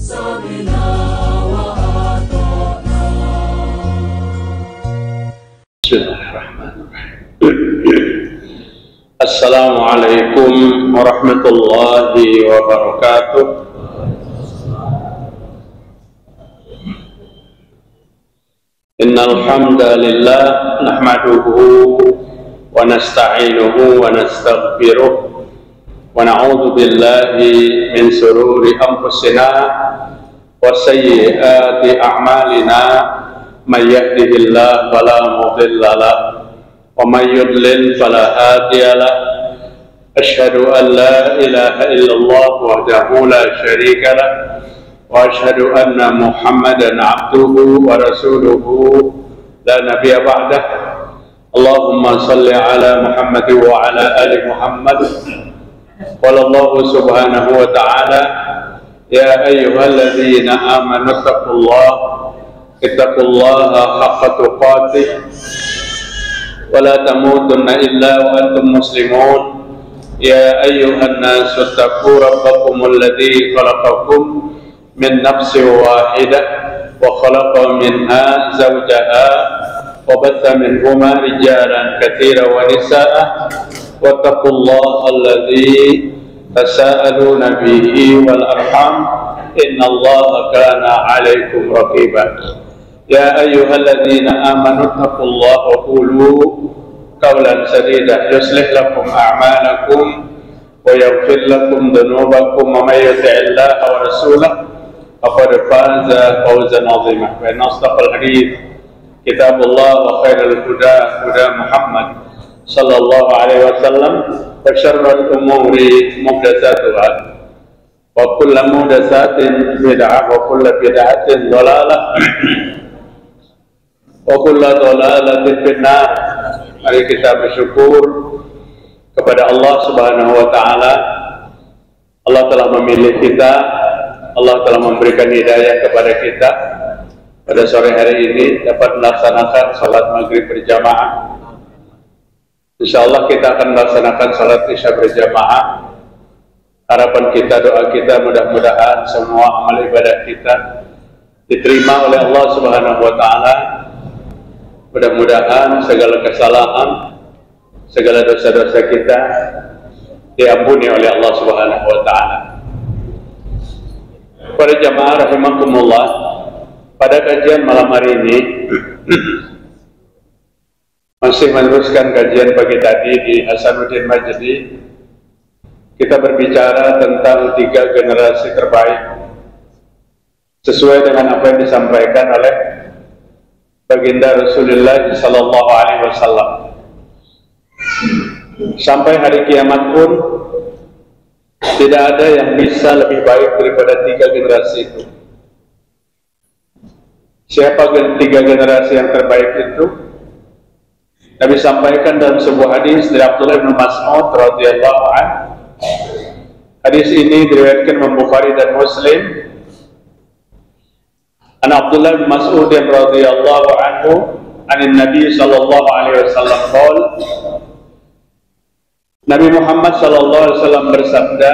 سمعنا وأطعنا. بسم الله الرحمن الرحيم. Assalamualaikum warahmatullahi wabarakatuh. Innal hamdalillah nahmaduhu wa nasta'inuhu wa nastaghfiruh wa na'udzu billahi min shururi anfusina wa sayyiati a'malina may yahdihillahu fala mudilla lahu wa may yudlil fala hadiya lahu. Asyhadu an la ilaha illallah wahdahu la syarika lahu wa asyhadu anna Muhammadan abduhu wa rasuluhu la nabiyya ba'dah. Allahumma salli ala Muhammad wa ala ali Muhammad. Qala Allah subhanahu wa ta'ala, ya ayyuhalladzina amanu ittaqullaha haqqa tuqatih wa la tamutunna illa wa antum muslimun. Ya ayyuhan nasu ittaqu rabbakumul ladzi khalaqakum min nafsin wahidah wa khalaqa minha zawjaha wa batha minhuma rijalan katsiran wa nisaa'a wattaqullaha alladzi tasaaluna bihi wal arham innallaha kana 'alaikum raqiba. Ya ayyuhalladzina amanu taqullaha wa qulu qawlan sadida yuslih lakum a'malakum wa yaghfir lakum dhunubakum wa may yuti'illaha wa rasulahu faqad faza fawzan 'azima. Wa inna asdaqal hadits kitabullah wa khairal huda huda Muhammad sallallahu alaihi wasallam wa syarrul umuri muhdatsatuha wa kullu muhdatsatin bid'ah wa kullu bid'atin dhalalah wa kullu dhalalatin finnar. Mari kita bersyukur kepada Allah Subhanahu wa taala. Allah telah memilih kita, Allah telah memberikan hidayah kepada kita pada sore hari ini dapat melaksanakan salat maghrib berjamaah. Insyaallah kita akan melaksanakan salat isya berjamaah. Harapan kita, doa kita, mudah-mudahan semua amal ibadah kita diterima oleh Allah Subhanahu wa taala. Mudah-mudahan segala kesalahan, segala dosa-dosa kita diampuni oleh Allah Subhanahu wa taala. Para jamaah rahimakumullah, pada kajian malam hari ini masih meneruskan kajian pagi tadi di Hasanuddin Majdi. Kita berbicara tentang 3 generasi terbaik sesuai dengan apa yang disampaikan oleh baginda Rasulullah sallallahu alaihi wasallam. Sampai hari kiamat pun tidak ada yang bisa lebih baik daripada 3 generasi itu. Siapa 3 generasi yang terbaik itu? Nabi sampaikan dalam sebuah hadis dari Abdullah bin Mas'ud radhiyallahu anhu. Hadis ini diriwayatkan Imam Bukhari dan Muslim. An Abdullah bin Mas'ud radhiyallahu anhu anin Nabi sallallahu alaihi wasallam qala, Nabi Muhammad sallallahu alaihi wasallam bersabda,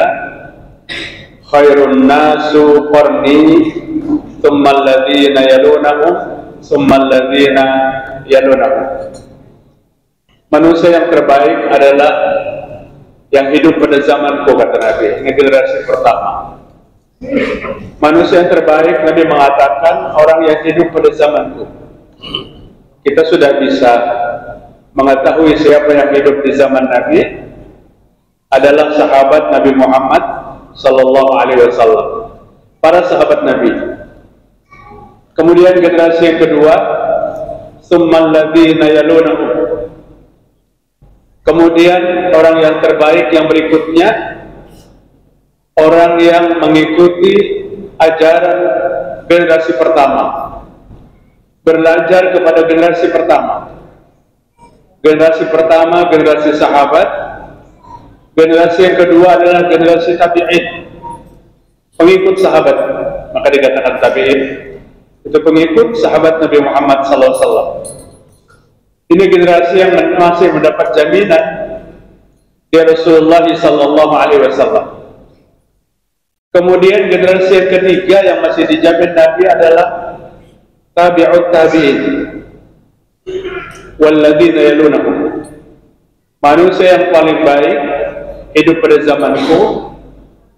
khairun nasu qarni thumma alladhina yalunahum thumma alladhina yalunahum. Manusia yang terbaik adalah yang hidup pada zamanku, kata Nabi. Ini generasi pertama. Manusia yang terbaik, Nabi mengatakan orang yang hidup pada zamanku. Kita sudah bisa mengetahui siapa yang hidup di zaman Nabi adalah sahabat Nabi Muhammad sallallahu alaihi wasallam, para sahabat Nabi. Kemudian generasi yang kedua, tsummal ladzina yalunahum. Kemudian orang yang terbaik yang berikutnya, orang yang mengikuti ajaran generasi pertama, belajar kepada generasi pertama. Generasi pertama generasi sahabat, generasi yang kedua adalah generasi tabi'in, pengikut sahabat. Maka dikatakan tabi'in itu pengikut sahabat Nabi Muhammad SAW. Ini generasi yang masih mendapat jaminan dari Rasulullah SAW. Kemudian generasi yang ketiga yang masih dijamin Nabi adalah tabi'ut tabi'in walladzina yalunahum. Manusia yang paling baik hidup pada zamanku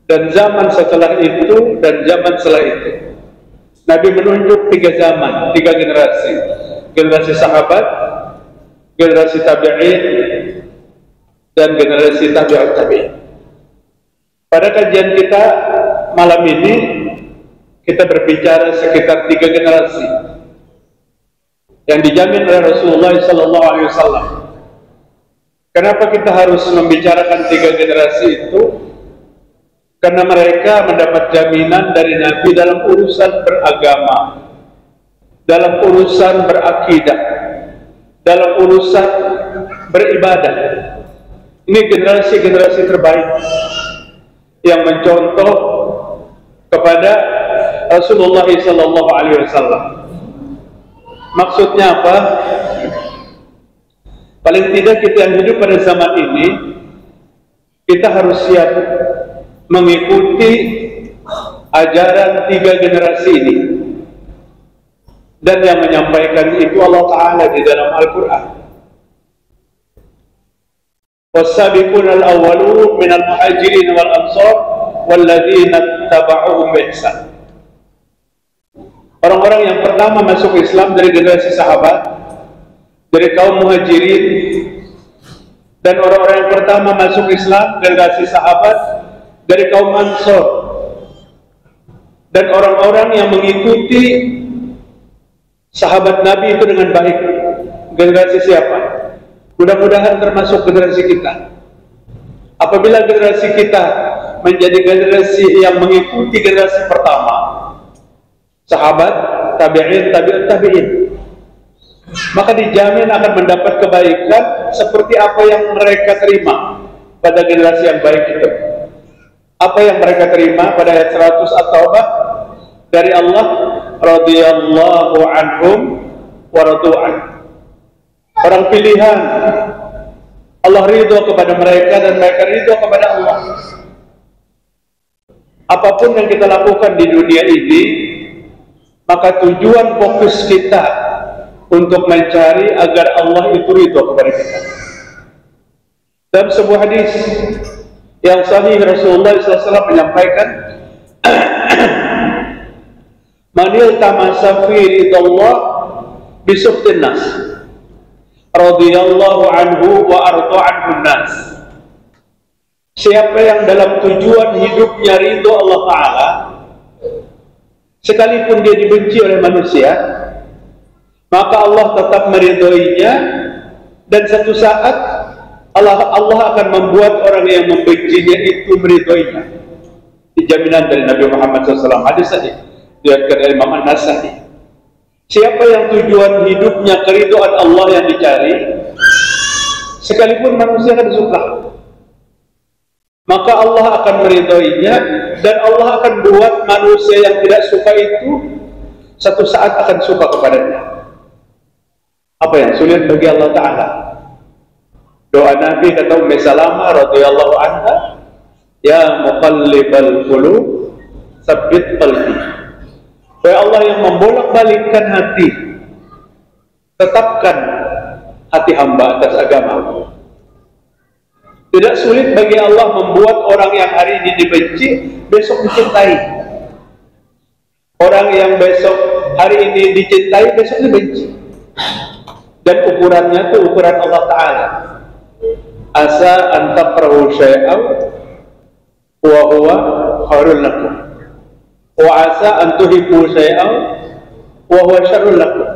dan zaman setelah itu dan zaman setelah itu. Nabi menunjuk 3 zaman, 3 generasi. Generasi sahabat, generasi tabi'in, dan generasi tabi'ut tabi'in. Pada kajian kita malam ini, kita berbicara sekitar 3 generasi yang dijamin oleh Rasulullah SAW. Kenapa kita harus membicarakan 3 generasi itu? Karena mereka mendapat jaminan dari Nabi dalam urusan beragama, dalam urusan berakidah, dalam urusan beribadah. Ini generasi-generasi terbaik yang mencontoh kepada Rasulullah SAW. Maksudnya apa? Paling tidak kita yang hidup pada zaman ini, kita harus siap mengikuti ajaran 3 generasi ini. Dan yang menyampaikan itu Allah Ta'ala di dalam Al-Quran. وَالسَّابِقُونَ الْأَوَّلُونَ مِنَ الْمُهَاجِرِينَ وَالْأَنصَارِ وَالَّذِينَ اتَّبَعُوهُم بِإِحْسَانٍ. Orang-orang yang pertama masuk Islam dari generasi sahabat, dari kaum muhajirin, dan orang-orang yang pertama masuk Islam generasi sahabat dari kaum Ansor, dan orang-orang yang mengikuti sahabat Nabi itu dengan baik. Generasi siapa? Mudah-mudahan termasuk generasi kita. Apabila generasi kita menjadi generasi yang mengikuti generasi pertama, sahabat, tabi'in, tabi'ut tabi'in, maka dijamin akan mendapat kebaikan seperti apa yang mereka terima pada generasi yang baik itu. Apa yang mereka terima pada ayat 100 At-Taubah dari Allah, radhiyallahu anhum wa radu'an. Orang pilihan, Allah ridho kepada mereka dan mereka ridho kepada Allah. Apapun yang kita lakukan di dunia ini, maka tujuan fokus kita untuk mencari agar Allah itu ridho kepada kita. Dalam sebuah hadis yang sahih, Rasulullah SAW menyampaikan, "Manil tamasa fi ridallah bisuftin nas, radhiyallahu anhu wa arda anhu nas." Siapa yang dalam tujuan hidupnya ridho Allah Ta'ala, sekalipun dia dibenci oleh manusia, maka Allah tetap meridhoinya, dan satu saat Allah akan membuat orang yang membencinya itu meridhoinya. Jaminan dari Nabi Muhammad SAW. Hadis tadi diriwayatkan oleh Imam An-Nasa'i. Siapa yang tujuan hidupnya keridhaan Allah yang dicari, sekalipun manusia akan suka, maka Allah akan meridhoinya, dan Allah akan buat manusia yang tidak suka itu satu saat akan suka kepadanya. Apa yang sulit bagi Allah Ta'ala? Doa Nabi kata Ummi Salamah radhiyallahu anha, "Ya muqallibal qulub, tsabbit qalbi." Wahai Allah yang membolak-balikkan hati, tetapkan hati hamba atas agama. Tidak sulit bagi Allah membuat orang yang hari ini dibenci, besok dicintai. Orang yang besok hari ini dicintai, besok dibenci. Dan ukurannya itu ukuran Allah Ta'ala. Asa an takrahu syai'an wa huwa khairul lakum, wa asa an tuhibbu syai'an wa huwa syarrul lakum.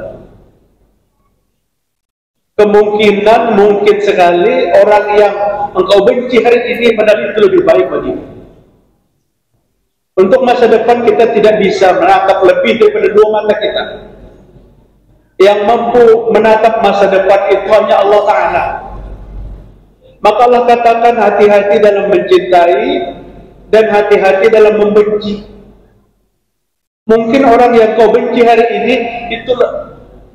Kemungkinan mungkin sekali orang yang engkau benci hari ini padahal itu lebih baik bagimu. Untuk masa depan kita tidak bisa menatap lebih daripada 2 mata kita. Yang mampu menatap masa depan itu hanya Allah Ta'ala. Maka Allah katakan hati-hati dalam mencintai dan hati-hati dalam membenci. Mungkin orang yang kau benci hari ini itu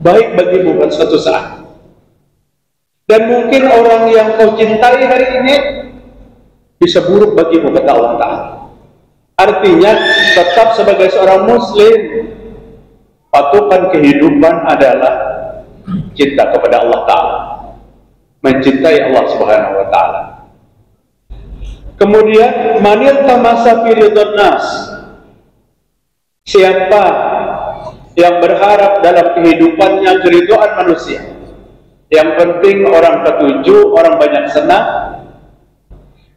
baik bagimu pada suatu saat. Dan mungkin orang yang kau cintai hari ini bisa buruk bagimu, kata Allah Ta'ala. Artinya tetap sebagai seorang muslim, patokan kehidupan adalah cinta kepada Allah Ta'ala, mencintai Allah Subhanahu wa Ta'ala. Kemudian manil tamasa firidun nas, siapa yang berharap dalam kehidupannya keridhaan manusia, yang penting orang ketujuh, orang banyak senang,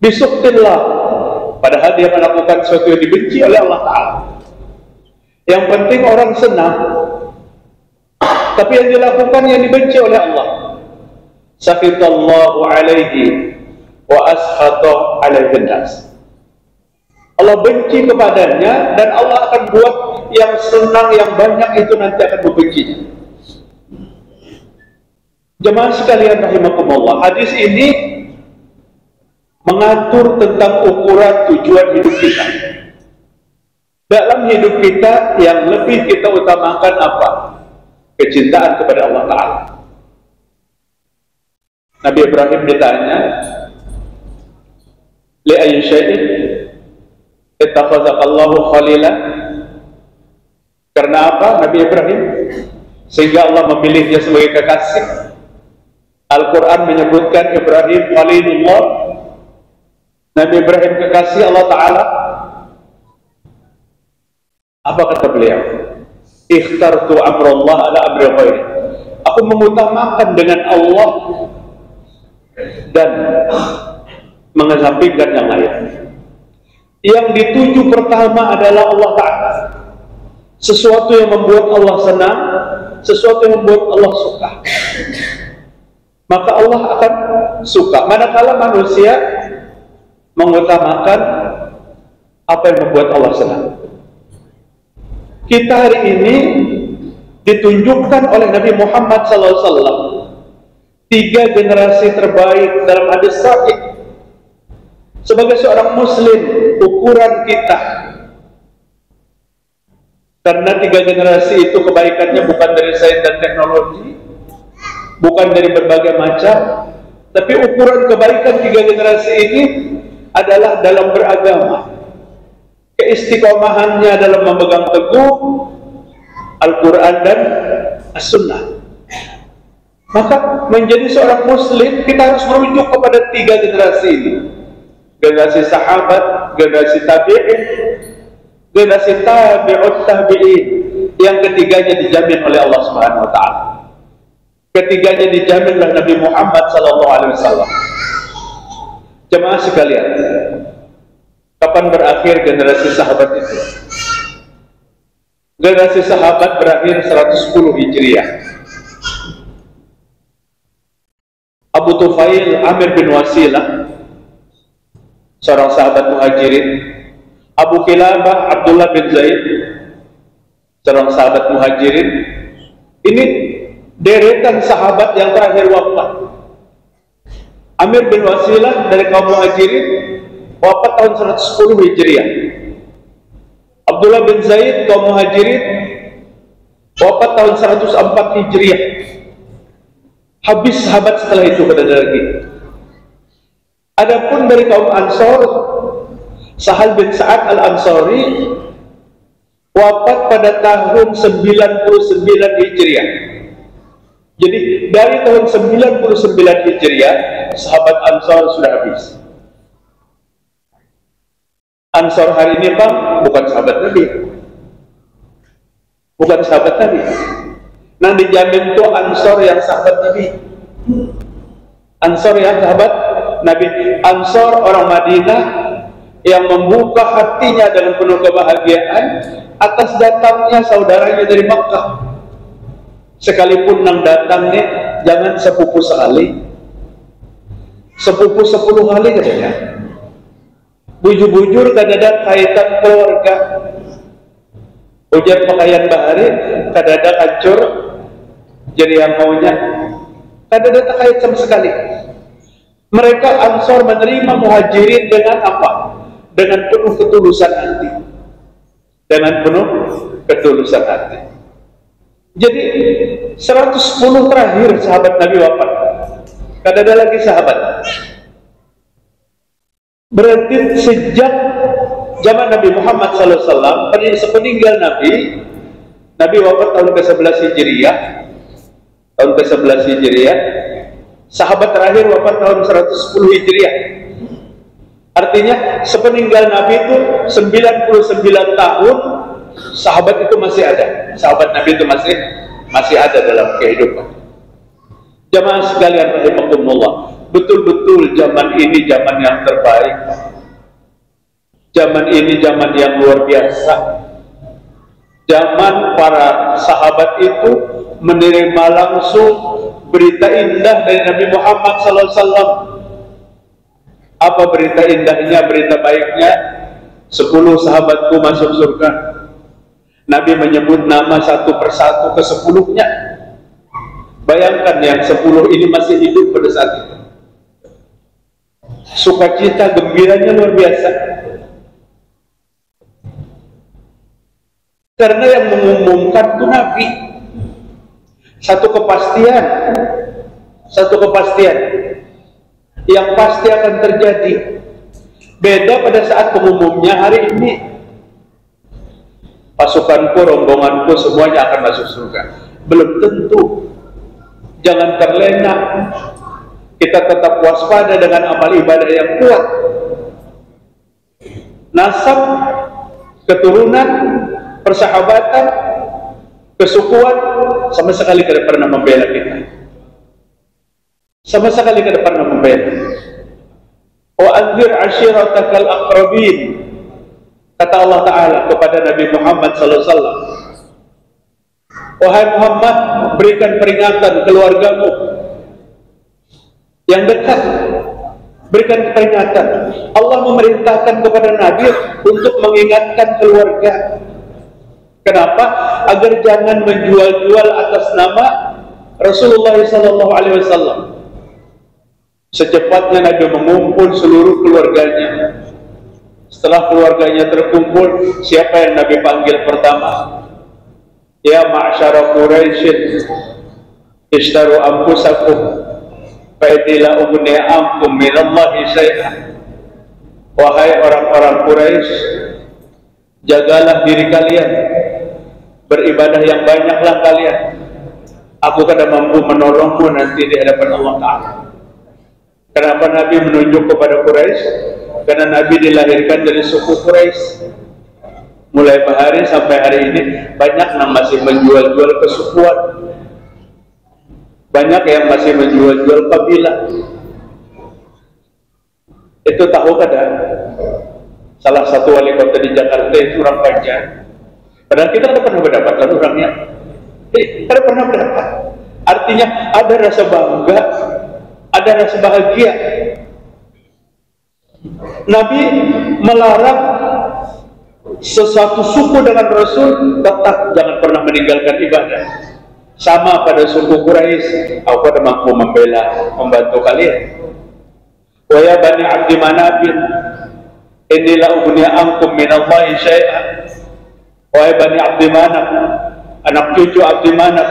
bisuktillah, padahal dia melakukan sesuatu yang dibenci oleh Allah Ta'ala. Yang penting orang senang, tapi yang dilakukan yang dibenci oleh Allah. Sakitallahu alaihi wa ashatu alaihi nas. Allah benci kepadanya, dan Allah akan buat yang senang, yang banyak itu nanti akan membencinya. Jemaah sekalian rahimakumullah, hadis ini mengatur tentang ukuran tujuan hidup kita. Dalam hidup kita yang lebih kita utamakan apa? Kecintaan kepada Allah Ta'ala. Nabi Ibrahim ditanya, li ayyi syai'in ittakhadhakallahu khalila? Karena apa Nabi Ibrahim sehingga Allah memilih dia sebagai kekasih? Al-Quran menyebutkan Ibrahim khalilullah, Nabi Ibrahim kekasih Allah Ta'ala. Apa kata beliau? Ikhtartu amrullah ala amri ghairi. Aku mengutamakan dengan Allah dan mengesampingkan yang lain. Yang dituju pertama adalah Allah Ta'ala. Sesuatu yang membuat Allah senang, sesuatu yang membuat Allah suka, maka Allah akan suka. Manakala manusia mengutamakan apa yang membuat Allah senang. Kita hari ini ditunjukkan oleh Nabi Muhammad SAW 3 generasi terbaik dalam hadis sahih. Sebagai seorang muslim, ukuran kita, karena 3 generasi itu kebaikannya bukan dari sains dan teknologi, bukan dari berbagai macam, tapi ukuran kebaikan 3 generasi ini adalah dalam beragama. Keistiqomahannya dalam memegang teguh Al-Quran dan As-Sunnah. Maka menjadi seorang muslim kita harus merujuk kepada 3 generasi ini. Generasi sahabat, generasi tabi'in, generasi tabi'ut tabi'in. Yang ketiganya dijamin oleh Allah Subhanahu wa Ta'ala. Ketiganya dijamin oleh Nabi Muhammad SAW. Jemaah sekalian, kapan berakhir generasi sahabat itu? Generasi sahabat berakhir 110 Hijriah. Abu Tufail Amir bin Wasilah, seorang sahabat muhajirin. Abu Kilabah Abdullah bin Zaid, seorang sahabat muhajirin. Ini deretan sahabat yang terakhir wafat. Amir bin Wasilah dari kaum muhajirin wafat tahun 110 Hijriah. Abdullah bin Zaid kaum muhajirin wafat tahun 104 Hijriah. Habis sahabat setelah itu pada lagi. Adapun dari kaum Ansor, Sahal bin Sa'ad al-Ansari wafat pada tahun 99 Hijriah. Jadi dari tahun 99 Hijriah sahabat Ansor sudah habis. Ansor hari ini Bang bukan sahabat Nabi, bukan sahabat Nabi. Nah dijamin tuh Ansor yang sahabat Nabi, Ansor yang sahabat Nabi, Ansor orang Madinah yang membuka hatinya dengan penuh kebahagiaan atas datangnya saudaranya dari Makkah. Sekalipun nang datangnya jangan sepupu sekali, sepupu 10 kali katanya. Bujur-bujur kadang-kadang kaitan keluarga. Ujian pakaian bahari kadang-kadang hancur jadi yang maunya. Kadang-kadang tak kait sama sekali. Mereka Ansor menerima muhajirin dengan apa? Dengan penuh ketulusan hati. Dengan penuh ketulusan hati. Jadi 110 terakhir sahabat Nabi wafat. Kadang-kadang lagi sahabat. Berarti sejak zaman Nabi Muhammad SAW, sepeninggal Nabi wafat tahun ke-11 Hijriah, sahabat terakhir wafat tahun 110 Hijriah. Artinya sepeninggal Nabi itu 99 tahun sahabat itu masih ada. Sahabat Nabi itu masih ada dalam kehidupan. Jamaah sekalian rahimakumullah, betul-betul zaman ini zaman yang terbaik. Zaman ini zaman yang luar biasa. Zaman para sahabat itu menerima langsung berita indah dari Nabi Muhammad SAW. Apa berita indahnya, berita baiknya? 10 sahabatku masuk surga. Nabi menyebut nama satu persatu ke 10-nya. Bayangkan yang 10 ini masih hidup pada saat itu. Sukacita, gembiranya luar biasa. Karena yang mengumumkan itu Nabi. Satu kepastian yang pasti akan terjadi. Beda pada saat pengumumnya hari ini. Pasukanku, rombonganku semuanya akan masuk surga. Belum tentu. Jangan terlena. Kita tetap waspada dengan amal ibadah yang kuat. Nasab, keturunan, persahabatan, kesukuan sama sekali tidak pernah membela kita. Sama sekali tidak pernah membela. Wa anzir ashiratakal aqrabin, kata Allah Ta'ala kepada Nabi Muhammad SAW. Wahai Muhammad, berikan peringatan keluargamu yang dekat. Berikan peringatan. Allah memerintahkan kepada Nabi untuk mengingatkan keluarga. Kenapa? Agar jangan menjual-jual atas nama Rasulullah SAW. Secepatnya Nabi mengumpul seluruh keluarganya. Setelah keluarganya terkumpul, siapa yang Nabi panggil pertama? Ya ma'syara Quraisy, ishtaru anfusakum fa inni la ughni ankum minallahi syai'an. Wahai orang-orang Quraisy, jagalah diri kalian, beribadah yang banyaklah kalian. Aku kada mampu menolongmu nanti di hadapan Allah Ta'ala. Kenapa Nabi menunjuk kepada Quraisy? Karena Nabi dilahirkan dari suku Quraisy. Mulai hari sampai hari ini banyak yang masih menjual-jual kesukuan. Banyak yang masih menjual-jual kabilah. Itu tahu kada? Salah satu wali kota di Jakarta itu orang Banjar. Padahal kita tidak pernah mendapatkan orangnya. Tidak pernah mendapat. Artinya ada rasa bangga, ada rasa bahagia. Nabi melarang sesuatu suku dengan Rasul tetap jangan pernah meninggalkan ibadah. Sama pada suku Quraisy, aku ada mampu membela, membantu kalian. Wa ya bani Abdi Manaf, inni la ughni ankum minallahi syai'an. Wahai bani Abdi Manaf, anak cucu Abdi Manaf,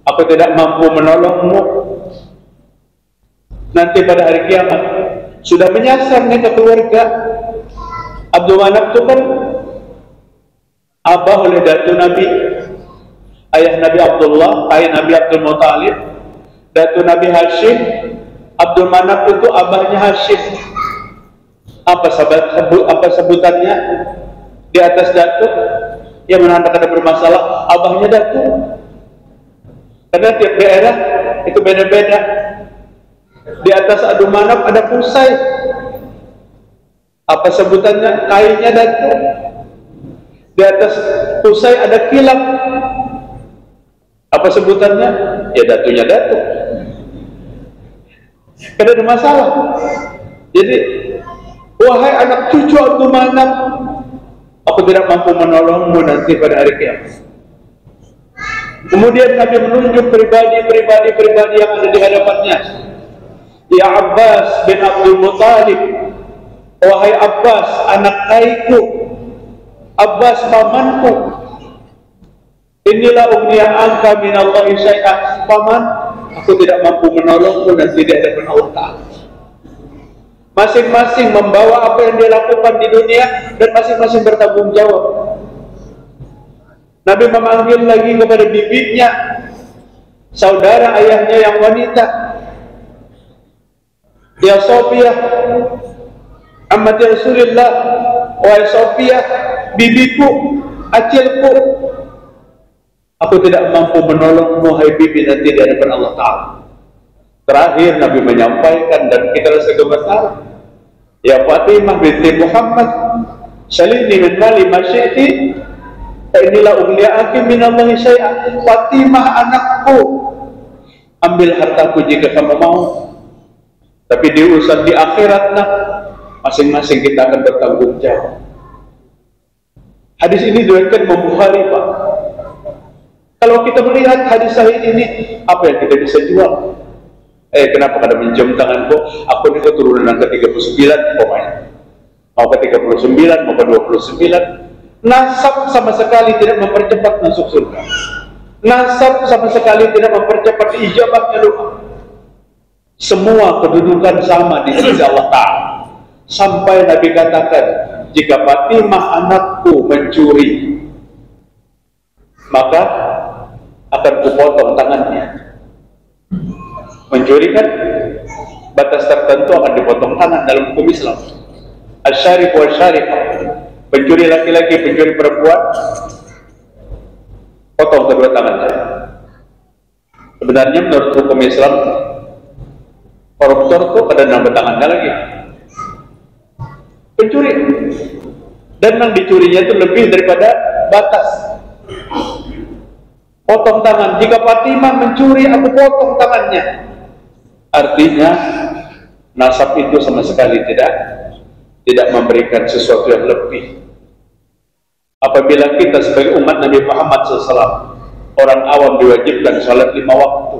aku tidak mampu menolongmu. Nanti pada hari kiamat sudah menyasar nih ke keluarga. Abdul Manaf itu kan abah oleh datu Nabi, ayah Nabi Abdullah, ayah Nabi Abdul Muttalib, datu Nabi Hashim. Abdul Manaf itu abahnya Hashim. Apa sebutannya di atas datu? Yang menandakan ada bermasalah, abahnya datu. Karena tiap daerah itu beda-beda. Di atas Abdul Manaf ada Qusay. Apa sebutannya? Kainnya datu. Di atas Qusay ada Kilab. Apa sebutannya? Ya datunya datu. Karena ada masalah. Jadi, wahai anak cucu Abdul Manaf, aku tidak mampu menolongmu nanti pada hari kiamat. Kemudian Nabi menunjuk pribadi yang ada di hadapannya. Ya Abbas bin Abdul Muttalib, wahai Abbas anak ayahku, Abbas pamanku, inilah ughniya anka minallahi syai'an. Paman, aku tidak mampu menolongmu nanti di hadapan Allah Ta'ala. Masing-masing membawa apa yang dia lakukan di dunia dan masing-masing bertanggung jawab. Nabi memanggil lagi kepada bibinya, saudara ayahnya yang wanita, ya Sofiyah, ammati Rasulillah, wahai Sofiyah, bibiku, acilku, aku tidak mampu menolongmu, hai bibi, nanti di hadapan Allah Ta'ala. Terakhir Nabi menyampaikan dan kita rasa gemetar, ya Fatimah binti Muhammad, salini min mali ma syi'ti, inilah ughli'aki min Allahi syai'a. Fatimah anakku, ambil hartaku jika kamu mau, tapi di urusan di akhirat nak, masing-masing kita akan bertanggung jawab. Hadis ini diriwayatkan Imam Bukhari, Pak. Kalau kita melihat hadis sahih ini, apa yang kita bisa jual? Kenapa kada minjam tanganku? Aku ini keturunan ke-39 pokoknya. Mau ke 39, mau ke 29. Nasab sama sekali tidak mempercepat masuk surga. Nasab sama sekali tidak mempercepat ijabahnya doa. Semua kedudukan sama di sisi Allah Ta'ala. Sampai Nabi katakan, jika Fatimah anakku mencuri, maka akan kupotong tangannya. Mencuri kan batas tertentu akan dipotong tangan dalam hukum Islam. Asy-syarif wa syarifah, pencuri laki-laki, pencuri perempuan, potong kedua tangannya. Sebenarnya menurut hukum Islam, koruptor itu kada nambah tangannya lagi. Pencuri dan yang dicurinya itu lebih daripada batas. Potong tangan. Jika Fatimah mencuri, aku potong tangannya. Artinya nasab itu sama sekali tidak memberikan sesuatu yang lebih. Apabila kita sebagai umat Nabi Muhammad SAW, orang awam diwajibkan salat 5 waktu,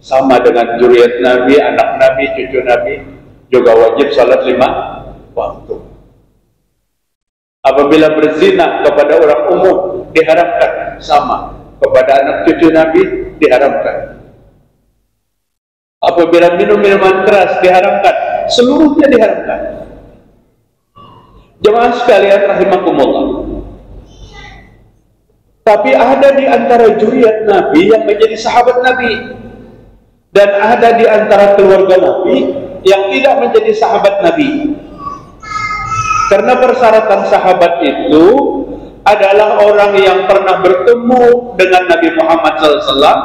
sama dengan zuriat Nabi, anak Nabi, cucu Nabi juga wajib salat 5 waktu. Apabila berzina kepada orang umum diharamkan, sama kepada anak cucu Nabi diharamkan. Apabila minum minuman keras diharamkan, seluruhnya diharamkan. Jemaah sekalian rahimakumullah. Tapi ada di antara zuriat Nabi yang menjadi sahabat Nabi, dan ada di antara keluarga Nabi yang tidak menjadi sahabat Nabi. Karena persyaratan sahabat itu adalah orang yang pernah bertemu dengan Nabi Muhammad SAW,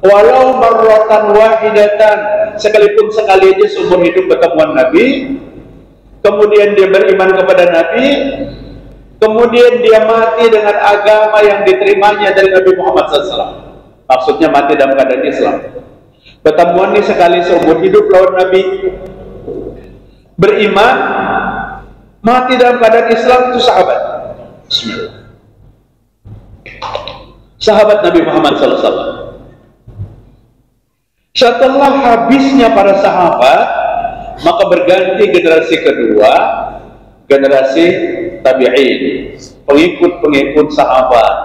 walau marratan wahidatan, sekalipun sekali aja seumur hidup ketemuan Nabi, kemudian dia beriman kepada Nabi, kemudian dia mati dengan agama yang diterimanya dari Nabi Muhammad SAW. Maksudnya mati dalam keadaan Islam. Pertemuan ini sekali seumur hidup lawan Nabi, beriman, mati dalam keadaan Islam, itu sahabat. Bismillah. Sahabat Nabi Muhammad SAW. Setelah habisnya para sahabat, maka berganti generasi kedua, generasi tabi'in, pengikut-pengikut sahabat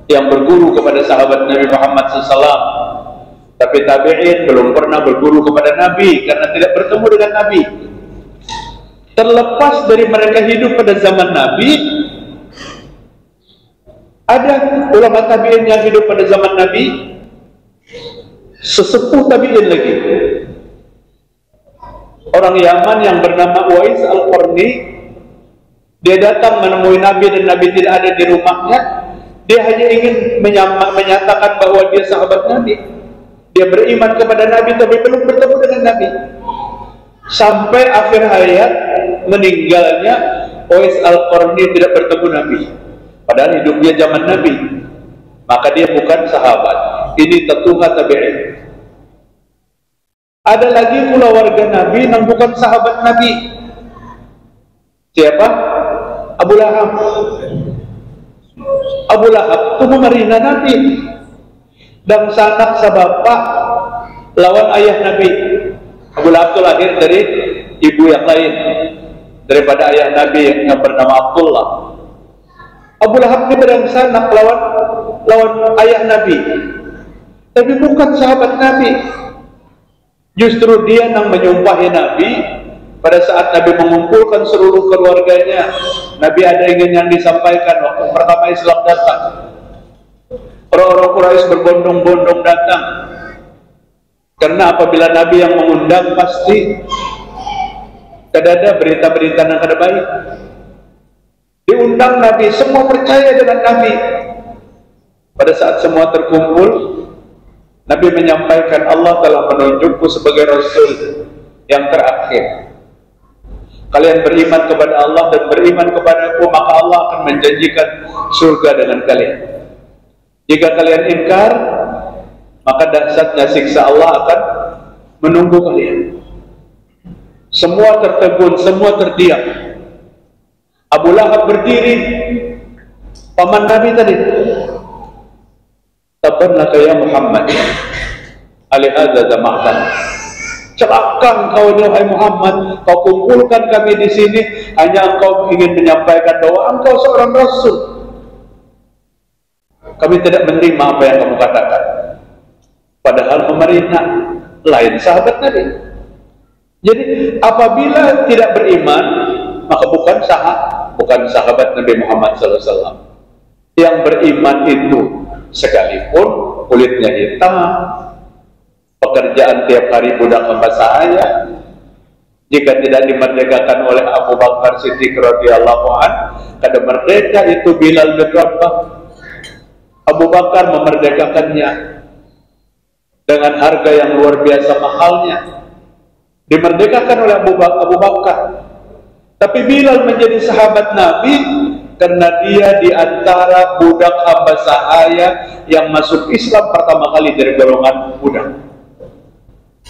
yang berguru kepada sahabat Nabi Muhammad SAW. Tapi tabi'in belum pernah berguru kepada Nabi karena tidak bertemu dengan Nabi. Terlepas dari mereka hidup pada zaman Nabi, ada ulama tabi'in yang hidup pada zaman Nabi, sesepuh tabi'in lagi, orang Yaman yang bernama Uwais Al-Qarni. Dia datang menemui Nabi dan Nabi tidak ada di rumahnya. Dia hanya ingin menyatakan bahwa dia sahabat Nabi, dia beriman kepada Nabi, tapi belum bertemu dengan Nabi. Sampai akhir hayat meninggalnya, Uwais Al-Qarni tidak bertemu Nabi, padahal hidupnya zaman Nabi. Maka dia bukan sahabat. Ini tetuha tabi'in. Ada lagi pula warga Nabi yang bukan sahabat Nabi. Siapa? Abu Lahab. Abu Lahab itu memerintah Nabi, dan sanak sabapak lawan ayah Nabi. Abu Lahab itu lahir dari ibu yang lain daripada ayah Nabi yang bernama Abdullah. Abu Lahab ini berangsana lawan ayah Nabi, tapi bukan sahabat Nabi. Justru dia yang menyumpahi Nabi pada saat Nabi mengumpulkan seluruh keluarganya. Nabi ada ingin yang disampaikan waktu pertama Islam datang. Orang-orang Quraisy berbondong-bondong datang. Karena apabila Nabi yang mengundang pasti ada berita-berita yang kada baik. Diundang Nabi, semua percaya dengan Nabi. Pada saat semua terkumpul, Nabi menyampaikan, Allah telah menunjukku sebagai Rasul yang terakhir. Kalian beriman kepada Allah dan beriman kepadaku, maka Allah akan menjanjikan surga dengan kalian. Jika kalian ingkar, maka dahsyatnya siksa Allah akan menunggu kalian. Semua tertegun, semua terdiam. Abu Lahab berdiri, paman Nabi tadi. Tabannaka ya Muhammad, alihadza jama'tan. Celaka engkau wahai Muhammad, kau kumpulkan kami di sini hanya engkau ingin menyampaikan bahwa engkau seorang Rasul. Kami tidak menerima apa yang kamu katakan. Padahal pemerintah lain sahabat Nabi. Jadi apabila tidak beriman, maka bukan sahabat Nabi Muhammad SAW. Yang beriman itu sekalipun kulitnya hitam, pekerjaan tiap hari budak hamba sahaya, jika tidak dimerdekakan oleh Abu Bakar Siddiq radhiyallahu anhu, kada merdeka itu Bilal bin Rabah. Abu Bakar memerdekakannya dengan harga yang luar biasa mahalnya. Dimerdekakan oleh Abu Bakar. Tapi Bilal menjadi sahabat Nabi karena dia di antara budak hamba sahaya yang masuk Islam pertama kali dari golongan budak.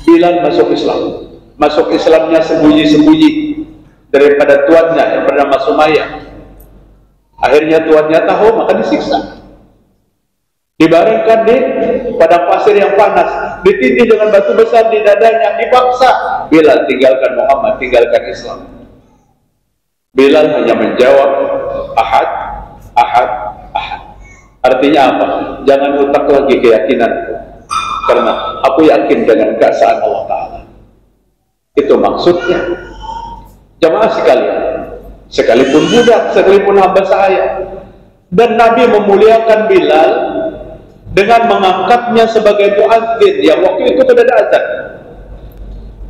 Bilal masuk Islam. Masuk Islamnya sembunyi-sembunyi daripada tuannya yang bernama Sumayyah. Akhirnya tuannya tahu, maka disiksa. Dibaringkan di padang pasir yang panas, ditindih dengan batu besar di dadanya, dipaksa. Bilal tinggalkan Muhammad, tinggalkan Islam. Bilal hanya menjawab, ahad, ahad, ahad. Artinya apa? Jangan utak lagi keyakinanku, karena aku yakin dengan keesaan Allah Ta'ala. Itu maksudnya. Jamaah sekalian, sekalipun budak, sekalipun hamba sahaya, dan Nabi memuliakan Bilal dengan mengangkatnya sebagai muadzin yang waktu itu tidak ada azan.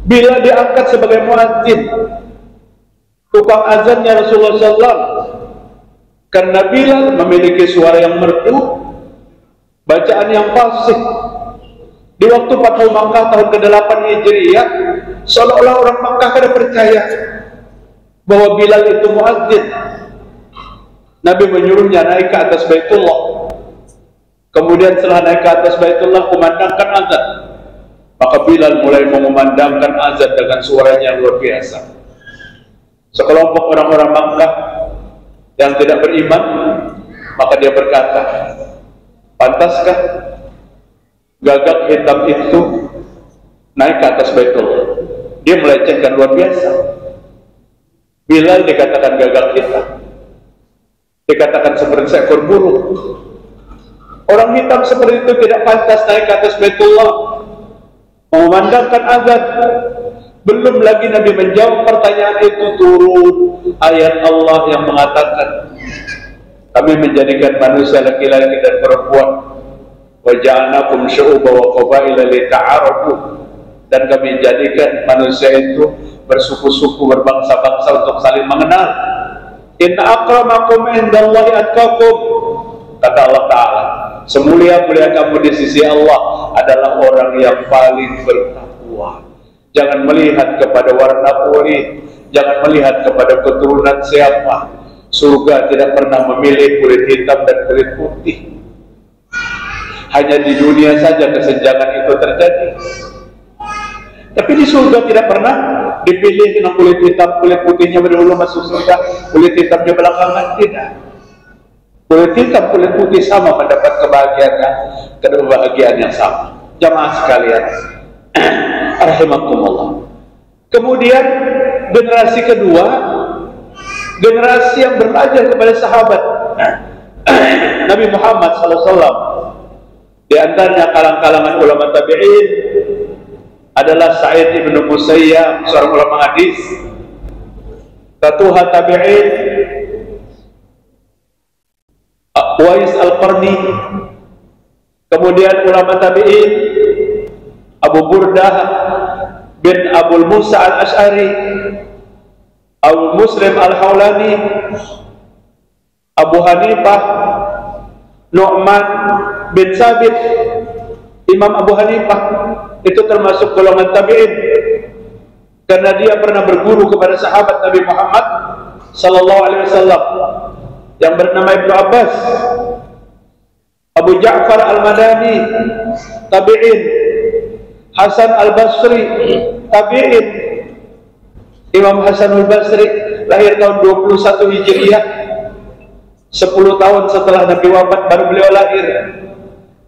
Bilal diangkat sebagai muadzin, tukang azannya Rasulullah SAW, karena Bilal memiliki suara yang merdu, bacaan yang fasih. Di waktu Fathu Makkah tahun ke-8 Hijriyah, seolah-olah orang Makkah kada percaya bahwa Bilal itu muadzin. Nabi menyuruhnya naik ke atas Baitullah. Kemudian setelah naik ke atas Baitullah, kumandangkan azan. Maka Bilal mulai mengumandangkan azan dengan suaranya yang luar biasa. Sekelompok orang-orang Makkah yang tidak beriman, maka dia berkata, pantaskah gagak hitam itu naik ke atas Baitullah? Dia melecehkan luar biasa. Bilal dikatakan gagak hitam, dikatakan seperti seekor burung. Orang hitam seperti itu tidak pantas naik ke atas Baitullah, memandangkan azan. Belum lagi Nabi menjawab pertanyaan itu, turun ayat Allah yang mengatakan, kami menjadikan manusia laki-laki dan perempuan, wa ja'alnakum syu'uban wa qabaila lita'arafu, dan kami jadikan manusia itu bersuku-suku, berbangsa-bangsa untuk saling mengenal. Inna akramakum indallahi atqakum, kata Allah Ta'ala, semulia-mulia kamu di sisi Allah adalah orang yang paling bertakwa. Jangan melihat kepada warna kulit, jangan melihat kepada keturunan siapa. Surga tidak pernah memilih kulit hitam dan kulit putih. Hanya di dunia saja kesenjangan itu terjadi. Tapi di surga tidak pernah dipilih dengan kulit hitam, kulit putihnya dahulu masuk surga, kulit hitamnya belakangan, tidak. Kulit hitam, kulit putih sama mendapat kebahagiaan yang sama. Jamaah sekalian, rahimakumullah. Kemudian generasi kedua, generasi yang belajar kepada sahabat Nabi Muhammad SAW. Di antaranya kalangan ulama tabi'in adalah Sa'id ibn Musayyab, seorang ulama hadis. Ratuha tabi'in Wais al-Qarni. Kemudian ulama tabi'in Abu Burdah bin Abul Musa al-Ash'ari, Abu Muslim al-Hawlani, Abu Hanifah, Nu'man bin Sabit. Imam Abu Hanifah itu termasuk golongan tabi'in karena dia pernah berguru kepada sahabat Nabi Muhammad sallallahu alaihi wasallam yang bernama Ibnu Abbas. Abu Ja'far al-Madani tabi'in, Hasan al-Basri tabi'in. Imam Hasan al-Basri lahir tahun 21 Hijriah, 10 tahun setelah Nabi wafat baru beliau lahir.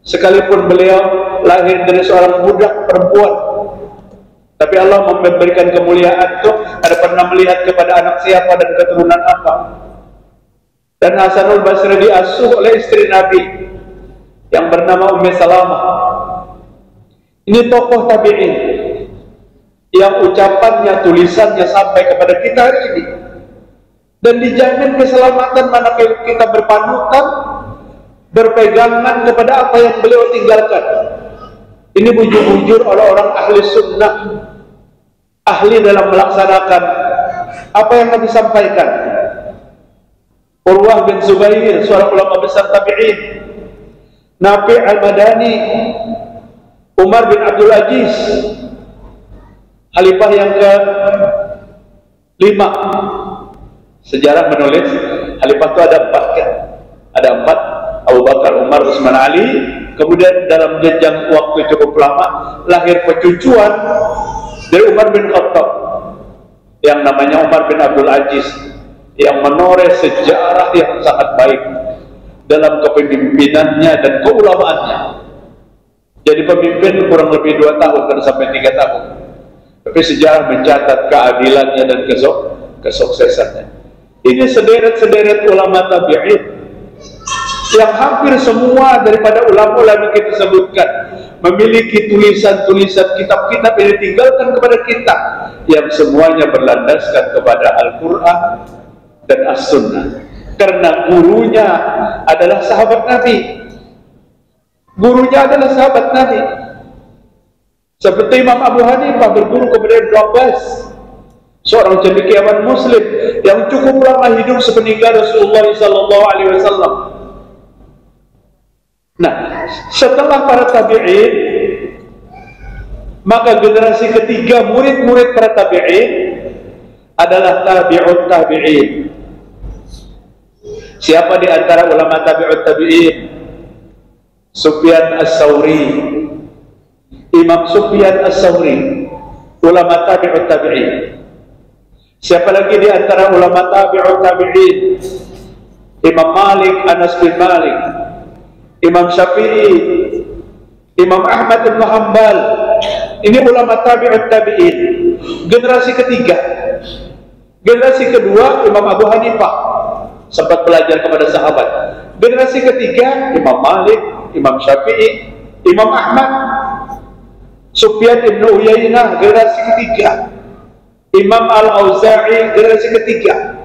Sekalipun beliau lahir dari seorang budak perempuan, tapi Allah memberikan kemuliaan itu ada pernah melihat kepada anak siapa dan keturunan apa. Dan Hasanul Basri diasuh oleh istri Nabi yang bernama Ummi Salamah. Ini tokoh tabi'in yang ucapannya, tulisannya sampai kepada kita hari ini, dan dijamin keselamatan manakala kita berpanutan, berpegangan kepada apa yang beliau tinggalkan. Ini bujur-bujur orang-orang ahli sunnah, ahli dalam melaksanakan apa yang Nabi sampaikan. Urwah bin Zubair, seorang ulama besar tabi'in. Nafi' al-Madani, Umar bin Abdul Aziz, khalifah yang ke-5. Sejarah menulis khalifah itu ada 4 kan? Ada 4, Abu Bakar, Umar, Utsman, Ali. Kemudian dalam jenjang waktu cukup lama lahir pecucuan dari Umar bin Khattab yang namanya Umar bin Abdul Aziz, yang menoreh sejarah yang sangat baik dalam kepemimpinannya dan keulamaannya. Jadi pemimpin kurang lebih 2 tahun dan sampai 3 tahun, tapi sejarah mencatat keadilannya dan kesuksesannya. Ini sederet-sederet ulama tabi'in yang hampir semua daripada ulama-ulama kita sebutkan memiliki tulisan-tulisan, kitab-kitab yang ditinggalkan kepada kita, yang semuanya berlandaskan kepada Al-Quran dan As-Sunnah, karena gurunya adalah sahabat Nabi. Gurunya adalah sahabat Nabi. Seperti Imam Abu Hanifah berguru kepada Ibnu Abbas, seorang cendekiawan Muslim yang cukup lama hidup sepeninggal Rasulullah SAW. Nah, setelah para tabi'in, maka generasi ketiga murid-murid para tabi'in adalah tabi'ut tabi'in. Siapa di antara ulama tabi'ut tabi'in? Sufyan As-Sawri, Imam Sufyan As-Sawri, ulama tabi'ut tabi'in. Siapa lagi di antara ulama tabi'ut tabi'in? Imam Malik, Anas bin Malik, Imam Syafi'i, Imam Ahmad bin Hanbal. Ini ulama tabi'ut tabi'in, generasi ketiga. Generasi kedua Imam Abu Hanifah, sempat belajar kepada sahabat. Generasi ketiga Imam Malik, Imam Syafi'i, Imam Ahmad, Sufyan ibn Uyainah, generasi ketiga. Imam Al-Auza'i, generasi ketiga,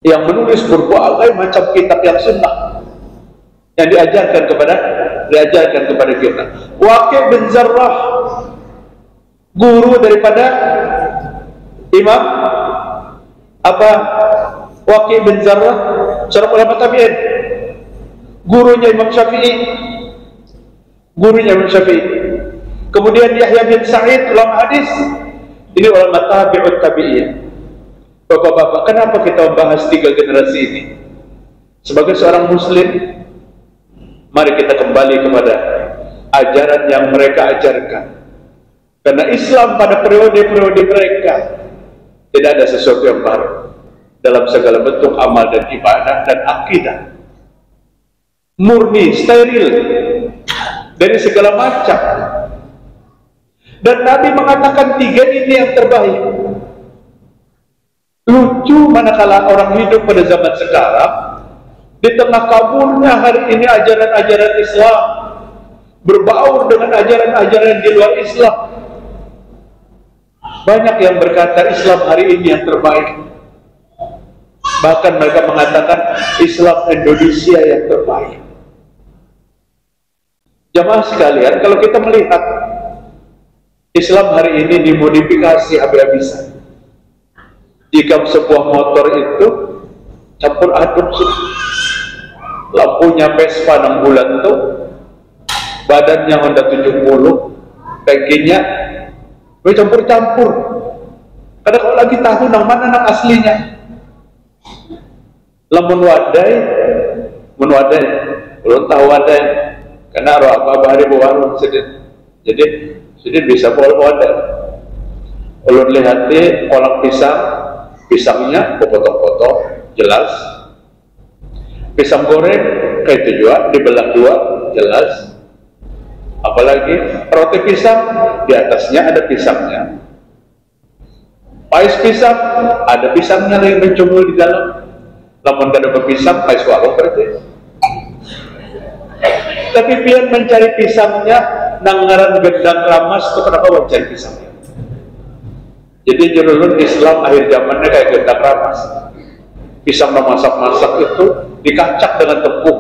yang menulis berbagai macam kitab yang sunnah yang diajarkan kepada kita. Waqi' bin Zarrah, guru daripada Imam Waqi' bin Zarrah, seorang ulama tabi'in, gurunya Imam Syafi'i. Kemudian Yahya bin Sa'id, ulama hadis. Ini ulama tabi'ut tabi'in. Bapak-bapak, kenapa kita membahas 3 generasi ini? Sebagai seorang muslim, mari kita kembali kepada ajaran yang mereka ajarkan. Karena Islam pada periode-periode mereka tidak ada sesuatu yang baru dalam segala bentuk amal dan ibadah dan akidah. Murni, steril dari segala macam. Dan Nabi mengatakan 3 ini yang terbaik. Lucu manakala orang hidup pada zaman sekarang, di tengah kaburnya hari ini ajaran-ajaran Islam, berbaur dengan ajaran-ajaran di luar Islam. Banyak yang berkata Islam hari ini yang terbaik. Bahkan mereka mengatakan Islam Indonesia yang terbaik. Jamaah sekalian, kalau kita melihat Islam hari ini dimodifikasi habis-habisan. Jika sebuah motor itu campur aduk, lampunya Vespa 6 bulan tuh, badannya Honda 70, tankinya campur-campur. Karena kalau lagi tahu nang mana nang aslinya. Lamun wadai, belum tahu wadai. Karena roh apa hari baru sedih. Jadi bisa boleh wadai. Ulun lihat di kolak pisangnya potong-potong jelas. Pisang goreng kayak itu juga dibelah dua jelas. Apalagi roti pisang di atasnya ada pisangnya. Pais pisang ada pisangnya yang mencungul di dalam. Namun kada berpisang pais walau berarti. Tapi pian mencari pisangnya nangaran gendang ramas itu kenapa mencari pisangnya? Jadi jurulun Islam akhir zamannya kayak gendang ramas. Pisang memasak-masak itu dikacak dengan tepung.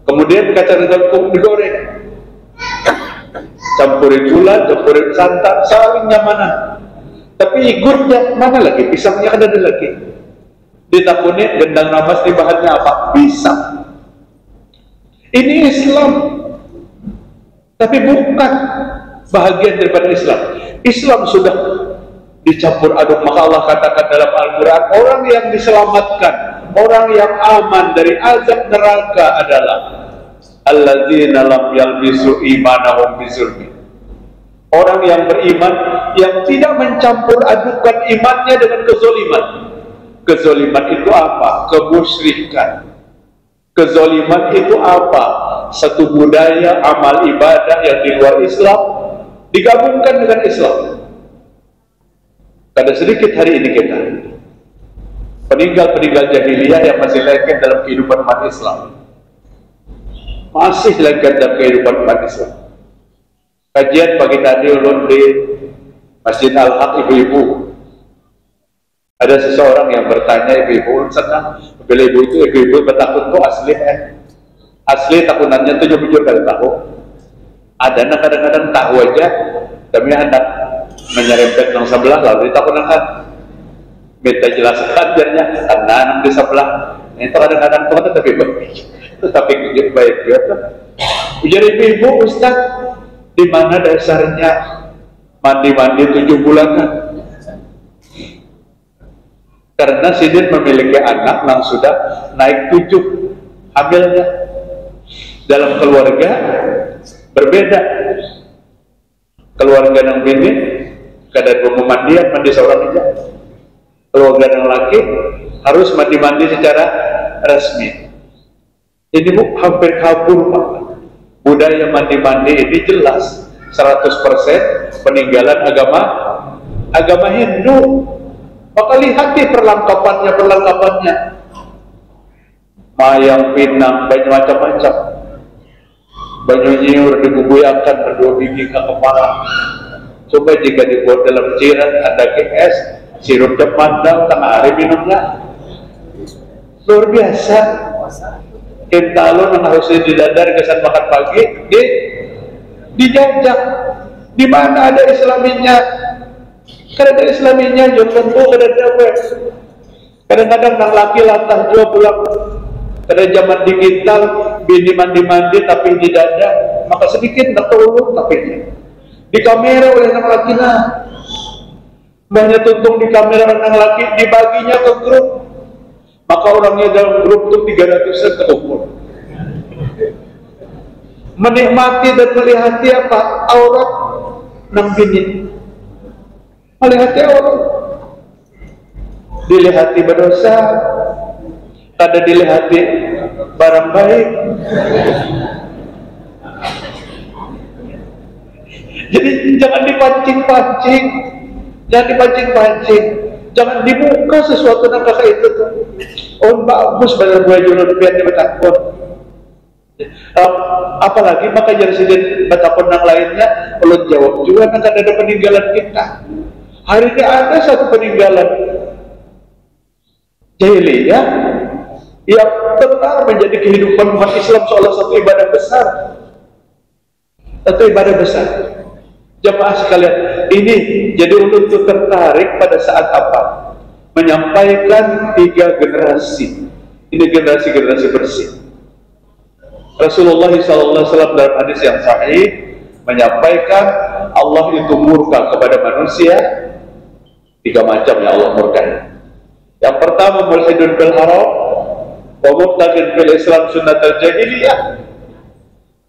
Kemudian kacang dengan tepung digoreng. Campurin gula, campurin santan, saling nyamanan. Tapi igurnya mana lagi? Pisangnya kan ada lagi. Ditakuni gendang ramas di bahannya apa? Pisang. Ini Islam. Tapi bukan bahagian daripada Islam. Islam sudah dicampur aduk. Maka Allah katakan dalam Al-Quran, orang yang diselamatkan, orang yang aman dari azab neraka adalah alladzina lam yalbisu imanahum bizulmi. Orang yang beriman yang tidak mencampur adukan imannya dengan kezoliman. Kezoliman itu apa? Kemusyrikan. Kezoliman itu apa? Satu budaya amal ibadah yang di luar Islam digabungkan dengan Islam. Ada sedikit hari ini kita peninggal jahiliyah yang masih lengket dalam kehidupan umat Islam. Masih lengket dalam kehidupan umat Islam. Kajian pagi tadi ulun di Masjid Al-Haq ibu-ibu. Ada seseorang yang bertanya ibu-ibu, senang bila ibu itu ibu-ibu bertakun tuh asli takunannya tuh jujur kali tahu. Ada kadang-kadang tahu aja, tapi hendak menyerempet yang sebelah lalu ditakunakan. Minta jelaskan biarnya karena di sebelah. Itu kadang-kadang tuh tapi baik juga. Ujar ibu-ibu, Ustaz, di mana dasarnya mandi-mandi 7 bulanan? Karena Sidin memiliki anak yang sudah naik 7 hamilnya. Dalam keluarga berbeda. Keluarga yang bini kadang pemandian mandi seorang aja. Keluarga yang laki harus mandi-mandi secara resmi. Ini bu hampir kabur Pak. Budaya mandi-mandi ini jelas 100% peninggalan agama Hindu. Maka lihat di perlengkapannya. Mayang pinang, banyak macam-macam. Banyu nyiur dibubuyakan berdua biji ke kepala. Coba jika dibuat dalam cirat ada es, sirup mandang tengah hari minumnya. Luar biasa. Kentalon yang harusnya didadar kesan makan pagi, dijajak. Di mana ada Islaminya? Karena ada Islaminya, jom tentu kadang-kadang nang laki latah jauh pulang. Karena zaman digital, bini mandi-mandi tapi di dada, maka sedikit tak terulur tapi di kamera oleh nang laki nah. Banyak tuntung di kamera nang laki, dibaginya ke grup. Maka orangnya dalam grup itu 300-an terukur. Menikmati dan melihati apa? Aurat nang bini. Melihati aurat. Dilihati berdosa, kada dilihati barang baik. Jadi jangan dipancing-pancing. Jangan dibuka sesuatu yang kakak itu tuh. Oh bagus benar gue jual pian di bertakun. Apalagi makanya Residen Batakonang lainnya ulun jawab juga akan ada peninggalan kita. Hari ini ada satu peninggalan jahiliyah yang tetap menjadi kehidupan umat Islam seolah satu ibadah besar. Satu ibadah besar. Jemaah sekalian, ini jadi ulun itu tertarik pada saat apa? Menyampaikan 3 generasi. Ini generasi-generasi bersih. Rasulullah SAW dalam hadis yang sahih menyampaikan Allah itu murka kepada manusia 3 macam yang Allah murkai. Yang pertama, mulhidun bil haram wa mubtaghin fil Islam sunnatul jahiliyah,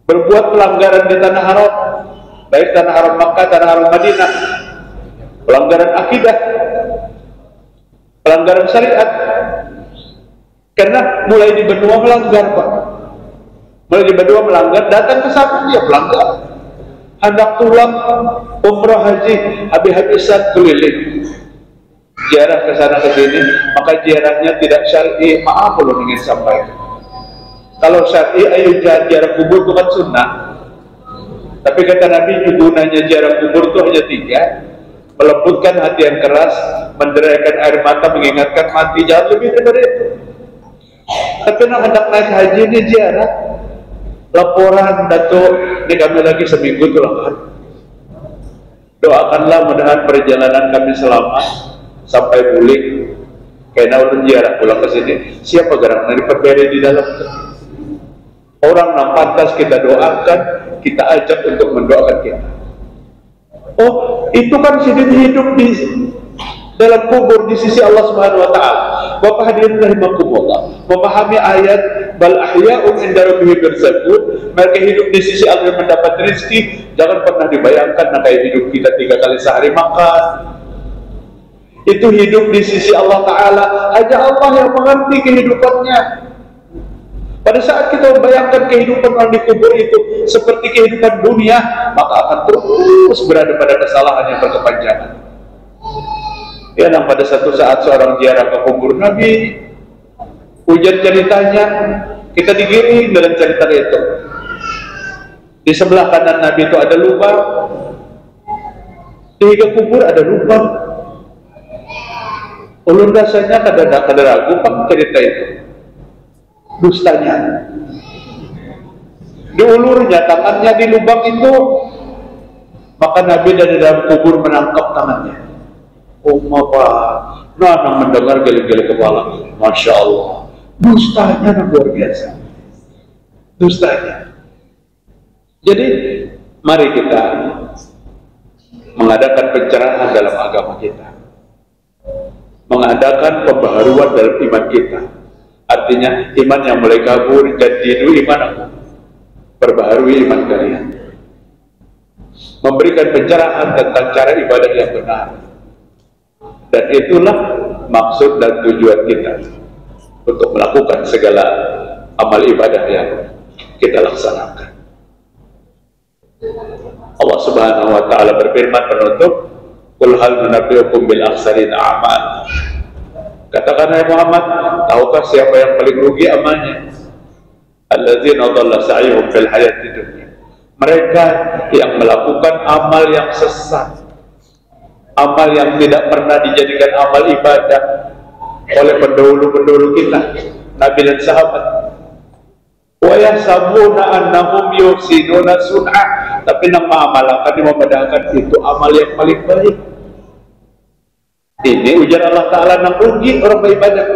berbuat pelanggaran di tanah haram, baik tanah haram Makkah, tanah haram Madinah, pelanggaran akidah, pelanggaran syariat. Karena mulai di benua melanggar, Pak. Mulai di benua melanggar, datang ke sana dia pelanggar. Hendak pulang umrah haji, habis-habisan keliling, ziarah ke sana ke sini, maka ziarahnya tidak syar'i. Maaf belum ingin sampaikan. Kalau syar'i, ayo ziarah kubur itu kan sunnah. Tapi kata Nabi, gunanya ziarah kubur itu hanya 3: melembutkan hati yang keras, menderaikan air mata, mengingatkan mati. Jangan lebih daripada itu. Tapi nak hendak naik haji ini ziarah, laporan Datuk, ini kami lagi seminggu itu lah. Doakanlah mudahan perjalanan kami selamat sampai pulih. Karena ulun ziarah pulang ke sini, siapa gerak dari perbeda di dalam? Orang nampak kita doakan, kita ajak untuk mendoakan kita. Oh, itu kan sidin hidup di dalam kubur di sisi Allah Subhanahu wa taala. Bapak hadirin rahimakumullah, memahami ayat bal ahya'un 'inda rabbihim yurzaqun, mereka hidup di sisi Allah mendapat rezeki. Jangan pernah dibayangkan kayak hidup kita 3 kali sehari makan. Itu hidup di sisi Allah taala, hanya Allah yang mengerti kehidupannya. Pada saat kita membayangkan kehidupan orang di kubur itu seperti kehidupan dunia, maka akan terus berada pada kesalahan yang berkepanjangan. Ya, dan pada satu saat seorang ziarah ke kubur Nabi, hujan ceritanya, kita digiring dalam cerita itu. Di sebelah kanan Nabi itu ada lubang, di hidung kubur ada lubang. Ulun rasanya kada ragu pak cerita itu. Dustanya, diulurnya tangannya di lubang itu, maka Nabi dari dalam kubur menangkap tangannya. Nah, mendengar geli-geli kepala. Masya Allah, dustanya luar biasa, dustanya. Jadi mari kita mengadakan pencerahan dalam agama kita, mengadakan pembaharuan dalam iman kita. Artinya iman yang mulai kabur, jadidu iman aku, perbaharui iman kalian, memberikan pencerahan tentang cara ibadah yang benar. Dan itulah maksud dan tujuan kita untuk melakukan segala amal ibadah yang kita laksanakan. Allah Subhanahu wa taala berfirman penutup, "Qul hal nunabbiukum bil akhsarina a'mal." Katakan hai Muhammad, tahukah siapa yang paling rugi amalnya? Alladzina dhalla sa'yuhum fil hayatid dunya. Mereka yang melakukan amal yang sesat, amal yang tidak pernah dijadikan amal ibadah oleh pendahulu-pendahulu kita, Nabi dan sahabat. Wa yahsabuna annahum yuhsinuna sun'ah, tapi nama amal akan memandangkan itu amal yang paling baik. Ini ujar Allah Ta'ala nang rugi orang beribadah.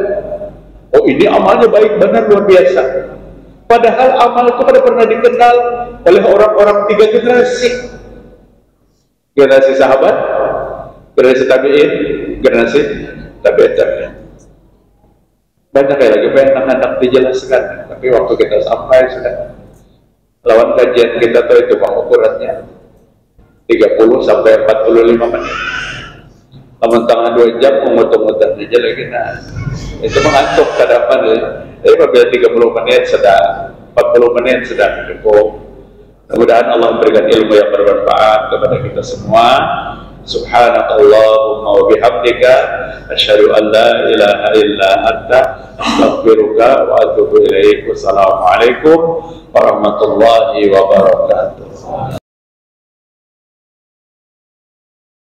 Oh, ini amalnya baik benar luar biasa. Padahal amal itu pada pernah dikenal oleh orang-orang 3 generasi. Generasi sahabat, generasi tabi'in, generasi tabi'in tabi'in. Banyak lagi pengen dijelaskan, tapi waktu kita sampai sudah lawan kajian kita tahu itu ukurannya 30 sampai 45 menit. Namun tangan 2 jam memutar-mutar aja lagi, nah itu mengantuk kadapan ya. Tapi apabila 30 menit sudah 40 menit sudah cukup. Mudah-mudahan Allah memberikan ilmu yang bermanfaat kepada kita semua. Subhanakallahumma wa bihamdika asyhadu an la ilaha illa anta astaghfiruka wa atubu ilaik. Wassalamualaikum warahmatullahi wabarakatuh.